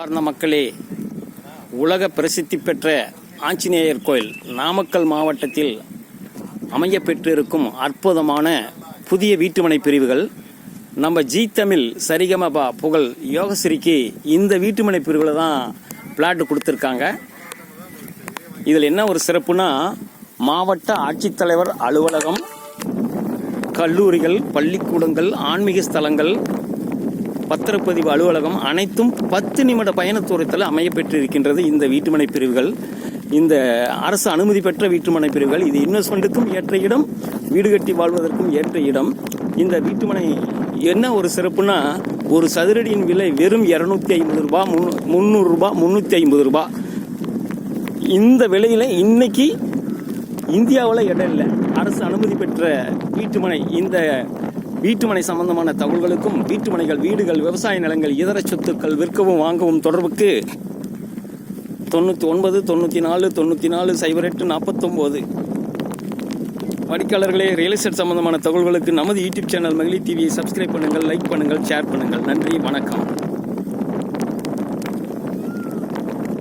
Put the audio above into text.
சார்ந்த மக்களே, உலக பிரசித்தி பெற்ற ஆஞ்சநேயர் கோயில் நாமக்கல் மாவட்டத்தில் அமையப்பெற்றிருக்கும் அற்புதமான புதிய வீட்டுமனை பிரிவுகள். நம்ம ஜி தமிழ் சரிகமபா புகழ் யோகஸ்ரீக்கு இந்த வீட்டுமனை பிரிவில் தான் பிளாட் கொடுத்துருக்காங்க. இதில் என்ன ஒரு சிறப்புனா, மாவட்ட ஆட்சித்தலைவர் அலுவலகம், கல்லூரிகள், பள்ளிக்கூடங்கள், ஆன்மீக ஸ்தலங்கள், பத்திரப்பதிவு அலுவலகம் அனைத்தும் 10 நிமிட பயண தூரத்தில் அமையப்பெற்றிருக்கின்றது இந்த வீட்டுமனை பிரிவுகள். இந்த அரசு அனுமதி பெற்ற வீட்டுமனை பிரிவுகள். இது இன்வெஸ்ட்மெண்ட்டுக்கும் ஏற்ற இடம், வீடு கட்டி வாழ்வதற்கும் ஏற்ற இடம். இந்த வீட்டுமனை என்ன ஒரு சிறப்புனா, ஒரு சதுரடியின் விலை வெறும் 250 ரூபாய், 300 ரூபாய், 350 ரூபாய். இந்த விலையில் இன்னைக்கு இந்தியாவில் இடம் இல்லை. அரசு அனுமதி பெற்ற வீட்டுமனை. இந்த வீட்டுமனை சம்பந்தமான தகவல்களுக்கும், வீட்டுமனைகள், வீடுகள், விவசாய நிலங்கள், இதர சொத்துக்கள் விற்கவும் வாங்கவும் தொடர்புக்கு 99 94 94 08 49. வாடிக்கையாளர்களே, ரியல் எஸ்டேட் சம்பந்தமான தகவல்களுக்கு நமது யூடியூப் சேனல் மகளிர் டிவியை சப்ஸ்கிரைப் பண்ணுங்கள், லைக் பண்ணுங்கள், ஷேர் பண்ணுங்கள். நன்றி, வணக்கம்.